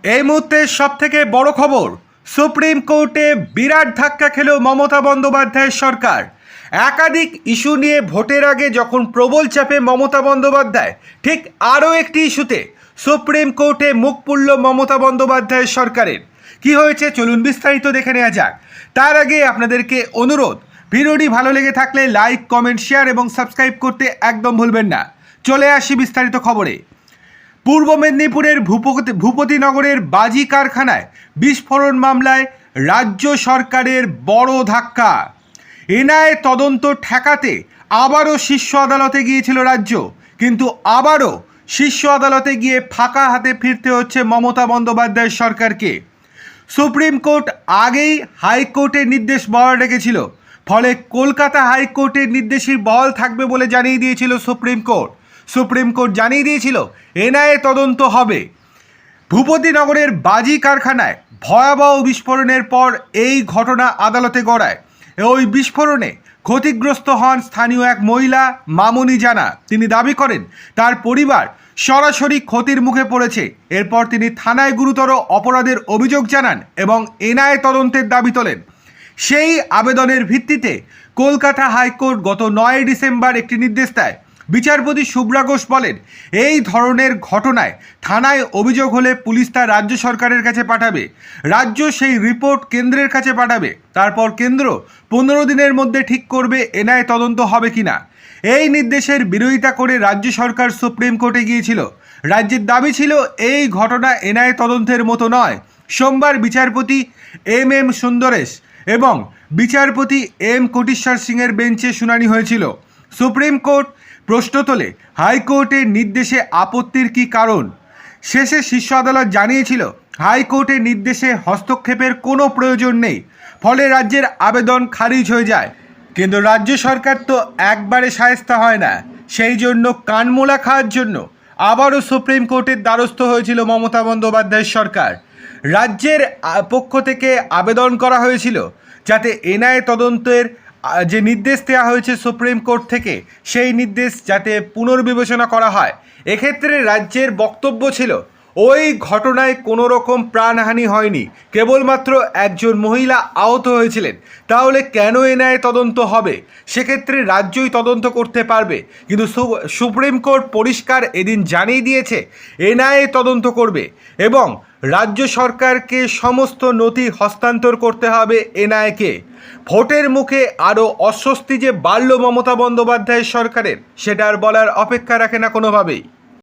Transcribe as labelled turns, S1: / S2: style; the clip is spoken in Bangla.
S1: এই মুহূর্তে সবথেকে বড় খবর, সুপ্রিম কোর্টে বিরাট ধাক্কা খেল মমতা বন্দ্যোপাধ্যায়ের সরকার। একাধিক ইস্যু নিয়ে ভোটের আগে যখন প্রবল চাপে মমতা বন্দ্যোপাধ্যায়, ঠিক আরও একটি ইস্যুতে সুপ্রিম কোর্টে মুখ পুড়ল মমতা বন্দ্যোপাধ্যায়ের সরকারের। কি হয়েছে চলুন বিস্তারিত দেখে নেওয়া যাক। তার আগে আপনাদেরকে অনুরোধ, ভিডিওটি ভালো লেগে থাকলে লাইক, কমেন্ট, শেয়ার এবং সাবস্ক্রাইব করতে একদম ভুলবেন না। চলে আসি বিস্তারিত খবরে। পূর্ব মেদিনীপুরের ভূপতিনগরের বাজি কারখানায় বিস্ফোরণ মামলায় রাজ্য সরকারের বড় ধাক্কা। এনআইএ তদন্ত ঠেকাতে আবারও শীর্ষ আদালতে গিয়েছিল রাজ্য, কিন্তু আবারও শীর্ষ আদালতে গিয়ে ফাঁকা হাতে ফিরতে হচ্ছে মমতা বন্দ্যোপাধ্যায়ের সরকারকে। সুপ্রিম কোর্ট আগেই হাইকোর্টের নির্দেশ বহাল রেখেছিল, ফলে কলকাতা হাইকোর্টের নির্দেশই বহাল থাকবে বলে জানিয়ে দিয়েছিল সুপ্রিম কোর্ট। সুপ্রিম কোর্ট জানিয়ে দিয়েছিল এনআইএ তদন্ত হবে। ভূপতিনগরের বাজি কারখানায় ভয়াবহ বিস্ফোরণের পর এই ঘটনা আদালতে গড়ায়। ওই বিস্ফোরণে ক্ষতিগ্রস্ত হন স্থানীয় এক মহিলা মামুনি জানা। তিনি দাবি করেন তার পরিবার সরাসরি ক্ষতির মুখে পড়েছে। এরপর তিনি থানায় গুরুতর অপরাধের অভিযোগ জানান এবং এনআইএ তদন্তের দাবি তোলেন। সেই আবেদনের ভিত্তিতে কলকাতা হাইকোর্ট গত 9 ডিসেম্বর একটি নির্দেশ দেয়। বিচারপতি শুভ্রা ঘোষ বলেন, এই ধরনের ঘটনায় থানায় অভিযোগ হলে পুলিশ তা রাজ্য সরকারের কাছে পাঠাবে। রাজ্য সেই রিপোর্ট কেন্দ্রের কাছে পাঠাবে। তারপর কেন্দ্র 15 দিনের মধ্যে ঠিক করবে এনআইএ তদন্ত হবে কিনা। এই নির্দেশের বিরোধিতা করে রাজ্য সরকার সুপ্রিম কোর্টে গিয়েছিল। রাজ্যের দাবি ছিল এই ঘটনা এনআইএ তদন্তের মতো নয়। সোমবার বিচারপতি এম সুন্দরেশ এবং বিচারপতি এম কোটেশ্বর সিংয়ের বেঞ্চে শুনানি হয়েছিল। সুপ্রিম কোর্ট প্রশ্ন তোলে, হাইকোর্টের নির্দেশে আপত্তির কী কারণ। শেষে শীর্ষ আদালত জানিয়েছিল হাইকোর্টের নির্দেশে হস্তক্ষেপের কোনো প্রয়োজন নেই, ফলে রাজ্যের আবেদন খারিজ হয়ে যায়। কিন্তু রাজ্য সরকার তো একবারে শায়েস্তা হয় না, সেই জন্য কানমোলা খাওয়ার জন্য আবারও সুপ্রিম কোর্টের দ্বারস্থ হয়েছিল মমতা বন্দ্যোপাধ্যায়ের সরকার। রাজ্যের পক্ষ থেকে আবেদন করা হয়েছিল যাতে এনআইএ তদন্তের যে নির্দেশ দেওয়া হয়েছে সুপ্রিম কোর্ট থেকে, সেই নির্দেশ যাতে পুনর্বিবেচনা করা হয়। এক্ষেত্রে রাজ্যের বক্তব্য ছিল ওই ঘটনায় কোনো রকম প্রাণহানি হয়নি, কেবলমাত্র একজন মহিলা আহত হয়েছিলেন। তাহলে কেন এনআইএ তদন্ত হবে? সেক্ষেত্রে রাজ্যই তদন্ত করতে পারবে। কিন্তু সুপ্রিম কোর্ট পরিষ্কার এদিন জানিয়ে দিয়েছে এনআইএ তদন্ত করবে এবং রাজ্য সরকারকে সমস্ত নথি হস্তান্তর করতে হবে এনআইএকে। ভোটের মুখে আরও অস্বস্তি যে বাড়ল মমতা বন্দ্যোপাধ্যায়ের সরকারের, সেটা আর বলার অপেক্ষা রাখে না কোনোভাবেই।